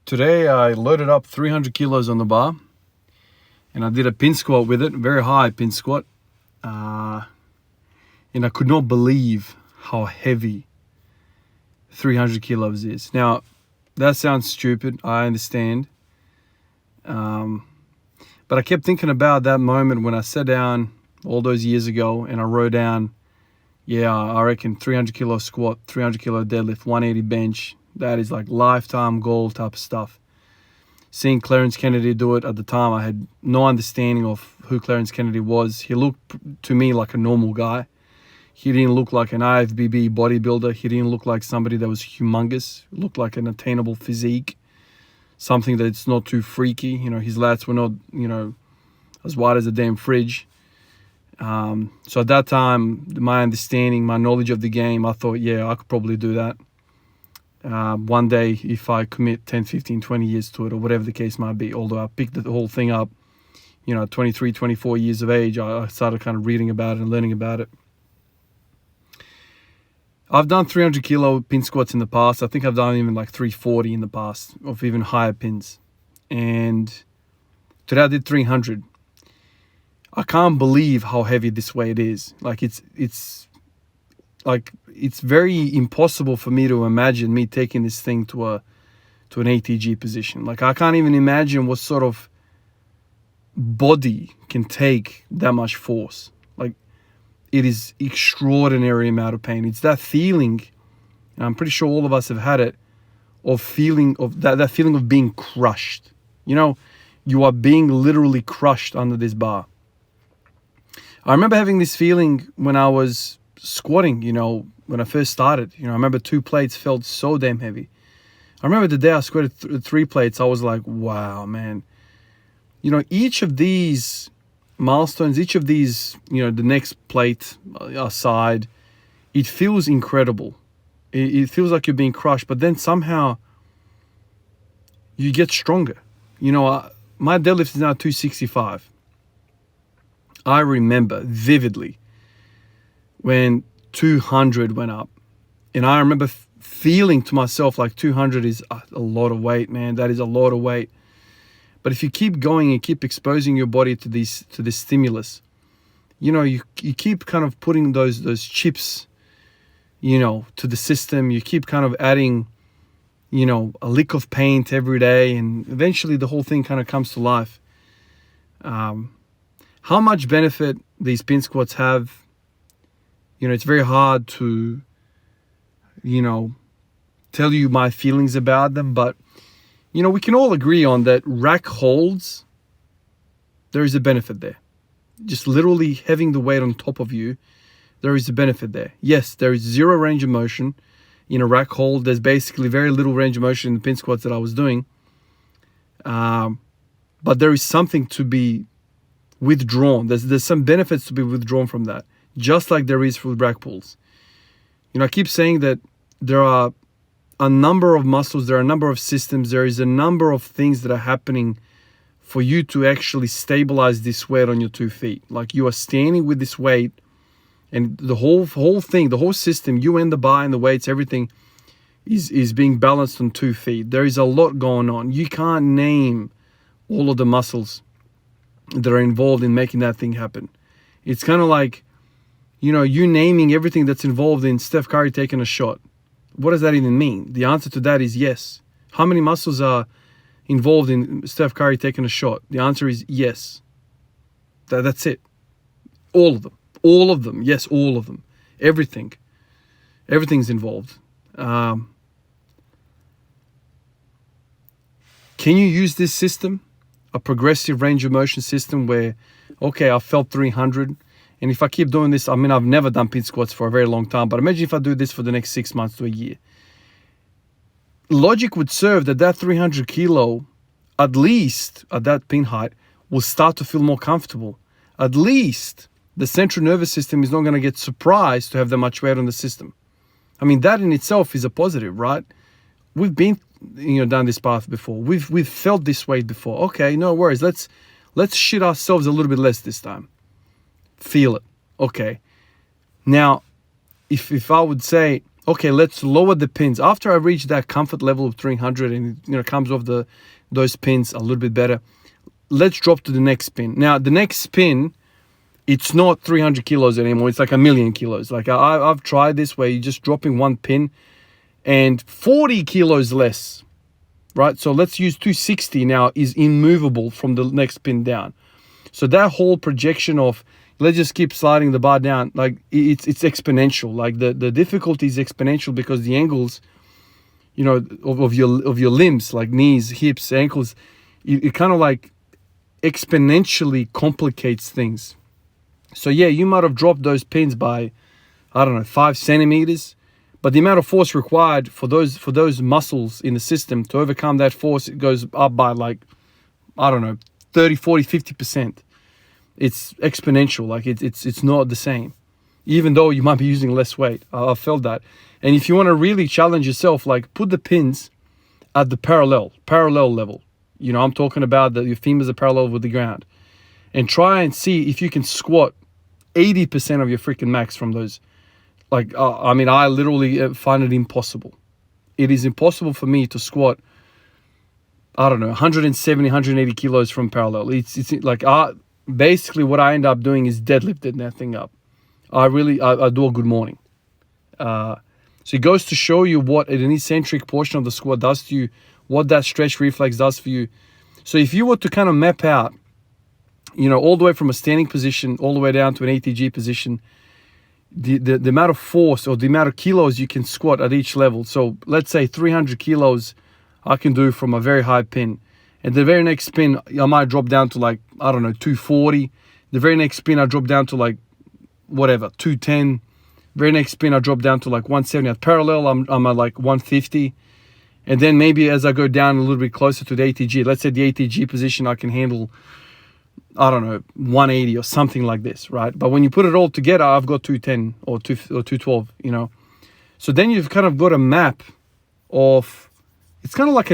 Today I loaded up 300 kilos on the bar and I did a pin squat with it, very high pin squat. And I could not believe how heavy 300 kilos is. Now, that sounds stupid, I understand. But I kept thinking about that moment when I sat down all those years ago and I wrote down, yeah, I reckon 300 kilo squat, 300 kilo deadlift, 180 bench. That is like lifetime goal type of stuff. Seeing Clarence Kennedy do it at the time, I had no understanding of who Clarence Kennedy was. He looked to me like a normal guy. He didn't look like an IFBB bodybuilder. He didn't look like somebody that was humongous. He looked like an attainable physique. Something that's not too freaky. You know, his lats were not, as wide as a damn fridge. So at that time, my understanding, my knowledge of the game, I thought, yeah, I could probably do that. One day, if I commit 10, 15, 20 years to it, or whatever the case might be, although I picked the whole thing up, at 23, 24 years of age, I started kind of reading about it and learning about it. I've done 300 kilo pin squats in the past. I think I've done even like 340 in the past, of even higher pins. And today I did 300. I can't believe how heavy this weight is. Like it's very impossible for me to imagine me taking this thing to an ATG position. Like I can't even imagine what sort of body can take that much force. Like it is extraordinary amount of pain. It's that feeling, and I'm pretty sure all of us have had it, of feeling of that feeling of being crushed. You are being literally crushed under this bar. I remember having this feeling when I was squatting, when I first started. I remember 2 plates felt so damn heavy. I remember the day I squatted 3 plates, I was like, wow, man. Each of these milestones, each of these, the next plate aside, it feels incredible. It feels like you're being crushed, but then somehow you get stronger. My deadlift is now 265. I remember vividly when 200 went up, and I remember feeling to myself like 200 is a lot of weight, man. That is a lot of weight. But if you keep going and keep exposing your body to this stimulus, you keep kind of putting those chips, to the system. You keep kind of adding, a lick of paint every day, and eventually the whole thing kind of comes to life. How much benefit these pin squats have, it's very hard to, tell you my feelings about them, but we can all agree on that rack holds, there is a benefit there. Just literally having the weight on top of you, there is a benefit there. Yes, there is zero range of motion in a rack hold. There's basically very little range of motion in the pin squats that I was doing. But there is something to be withdrawn. There's some benefits to be withdrawn from that, just like there is for rack pulls. I keep saying that there are a number of muscles, there are a number of systems, there is a number of things that are happening for you to actually stabilize this weight on your 2 feet. Like you are standing with this weight, and the whole thing, the whole system, you and the bar and the weights, everything is being balanced on 2 feet. There is a lot going on. You can't name all of the muscles that are involved in making that thing happen. It's kind of like, you naming everything that's involved in Steph Curry taking a shot. What does that even mean? The answer to that is yes. How many muscles are involved in Steph Curry taking a shot? The answer is yes. That's it. All of them. All of them. Yes, all of them. Everything. Everything's involved. Can you use this system? A progressive range of motion system where, okay, I felt 300. And if I keep doing this, I've never done pin squats for a very long time, but imagine if I do this for the next 6 months to a year. Logic would serve that 300 kilo, at least at that pin height, will start to feel more comfortable. At least the central nervous system is not going to get surprised to have that much weight on the system. That in itself is a positive, right? We've been, down this path before. We've felt this weight before. Okay, no worries. Let's shit ourselves a little bit less this time. Feel it. Okay. Now, if I would say, okay, let's lower the pins. After I reach that comfort level of 300 and it comes off those pins a little bit better, let's drop to the next spin. Now, the next spin, it's not 300 kilos anymore. It's like 1,000,000 kilos. Like I've tried this where you're just dropping one pin and 40 kilos less, right? So let's use 260 now is immovable from the next pin down. So that whole projection of let's just keep sliding the bar down, like it's exponential. Like the difficulty is exponential because the angles, of your limbs, like knees, hips, ankles, it kind of like exponentially complicates things. So yeah, you might have dropped those pins by, 5 centimeters, but the amount of force required for those muscles in the system to overcome that force, it goes up by 30, 40, 50%. It's exponential. Like it's not the same, even though you might be using less weight. I've felt that. And if you want to really challenge yourself, like put the pins at the parallel level. I'm talking about that your femurs are parallel with the ground, and try and see if you can squat 80% of your freaking max from those. I literally find it impossible. It is impossible for me to squat, 170, 180 kilos from parallel. It's like, basically what I end up doing is deadlifting that thing up. I do a good morning. So it goes to show you what an eccentric portion of the squat does to you, what that stretch reflex does for you. So if you were to kind of map out, all the way from a standing position all the way down to an ATG position, the amount of force or the amount of kilos you can squat at each level. So let's say 300 kilos I can do from a very high pin. And the very next spin, I might drop down to 240. The very next spin, I drop down to 210. Very next spin, I drop down to 170. At parallel, I'm at 150. And then maybe as I go down a little bit closer to the ATG, let's say the ATG position, I can handle, 180 or something like this, right? But when you put it all together, I've got 210 or 212, So then you've kind of got a map of, it's kind of like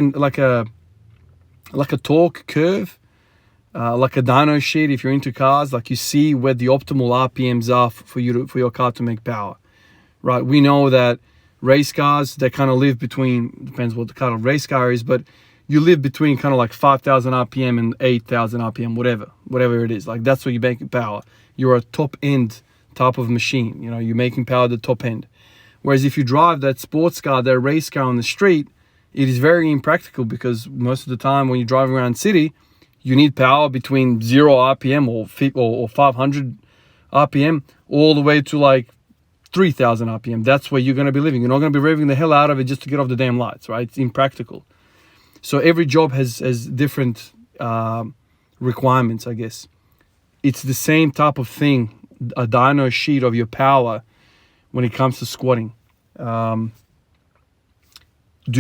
a torque curve, like a dyno sheet. If you're into cars, like you see where the optimal RPMs are for your car to make power, right? We know that race cars, they kind of live between, depends what the kind of race car is, but you live between kind of 5,000 RPM and 8,000 RPM, whatever it is. Like that's where you're making power. You're a top end type of machine. You're making power at the top end. Whereas if you drive that sports car, that race car on the street, it is very impractical because most of the time when you're driving around city, you need power between 0 RPM or 500 RPM all the way to 3,000 RPM. That's where you're going to be living. You're not going to be revving the hell out of it just to get off the damn lights, right? It's impractical. So every job has different requirements, I guess. It's the same type of thing, a dyno sheet of your power when it comes to squatting. Do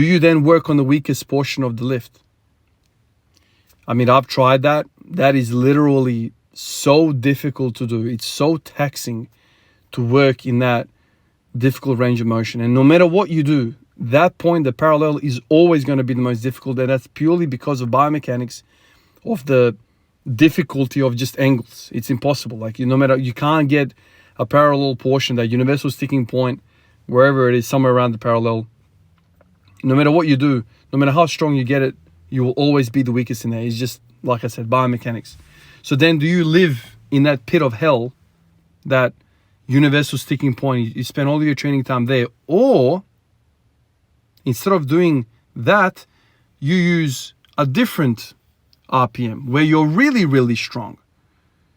you then work on the weakest portion of the lift? I've tried that. That is literally so difficult to do. It's so taxing to work in that difficult range of motion. And no matter what you do, that point, the parallel, is always going to be the most difficult. And that's purely because of biomechanics, of the difficulty of just angles. It's impossible. You can't get a parallel portion, that universal sticking point, wherever it is, somewhere around the parallel. No matter what you do, no matter how strong you get it, you will always be the weakest in there. It's just, like I said, biomechanics. So then do you live in that pit of hell, that universal sticking point? You spend all of your training time there. Or instead of doing that, you use a different RPM where you're really, really strong.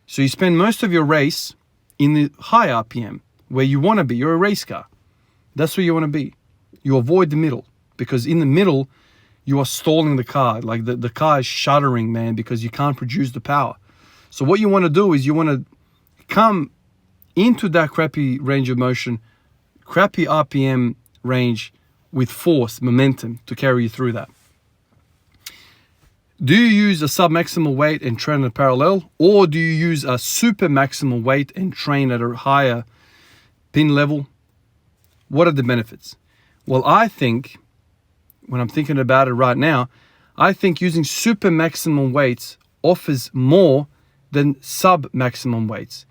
So you spend most of your race in the high RPM where you want to be. You're a race car. That's where you want to be. You avoid the middle, because in the middle, you are stalling the car. The car is shuddering, man, because you can't produce the power. So what you want to do is you want to come into that crappy range of motion, crappy RPM range, with force, momentum to carry you through that. Do you use a sub-maximal weight and train at parallel, or do you use a super maximal weight and train at a higher pin level? What are the benefits? Well, I think, when I'm thinking about it right now, I think using super maximum weights offers more than sub-maximum weights.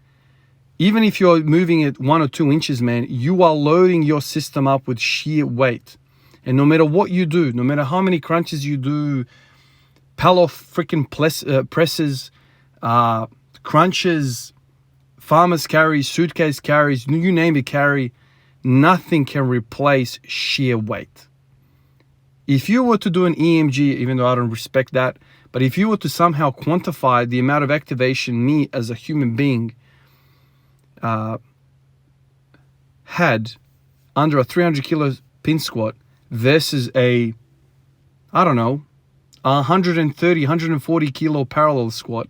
even if you're moving it 1 or 2 inches, man, you are loading your system up with sheer weight. And no matter what you do, no matter how many crunches you do, pal-off freaking presses, crunches, farmer's carries, suitcase carries, you name it carry, nothing can replace sheer weight. If you were to do an EMG, even though I don't respect that, but if you were to somehow quantify the amount of activation me as a human being had under a 300 kilo pin squat versus a, I don't know, 130, 140 kilo parallel squat,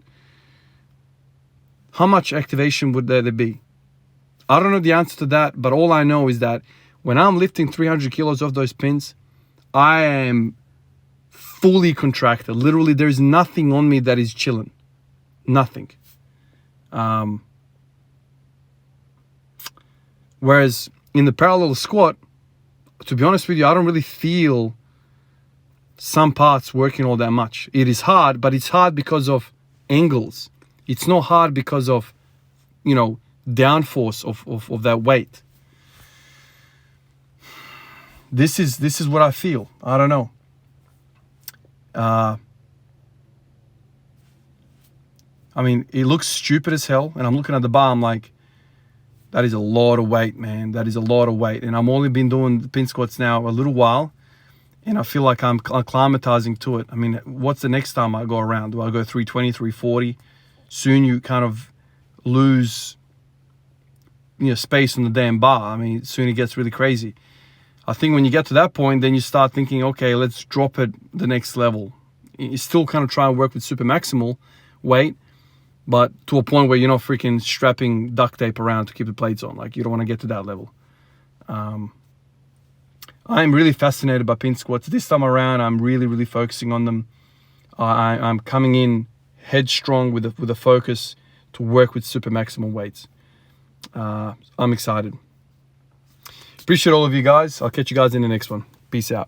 how much activation would there be? I don't know the answer to that, but all I know is that when I'm lifting 300 kilos off those pins, I am fully contracted. Literally, there's nothing on me that is chilling. Nothing. Whereas in the parallel squat, to be honest with you, I don't really feel some parts working all that much. It is hard, but it's hard because of angles. It's not hard because of, you know, downforce of that weight. This is what I feel. I don't know. I mean, it looks stupid as hell, and I'm looking at the bar, I'm like, that is a lot of weight, man. That is a lot of weight. And I've only been doing the pin squats now a little while, and I feel like I'm acclimatizing to it. I mean, what's the next time I go around? Do I go 320, 340? Soon you kind of lose, you know, space on the damn bar. I mean, soon it gets really crazy. I think when you get to that point, then you start thinking, okay, let's drop it the next level. You still kind of try and work with super maximal weight, but to a point where you're not freaking strapping duct tape around to keep the plates on. Like, you don't want to get to that level. I'm really fascinated by pin squats. This time around, I'm really, really focusing on them. I'm coming in headstrong with a focus to work with super maximal weights. I'm excited. Appreciate all of you guys. I'll catch you guys in the next one. Peace out.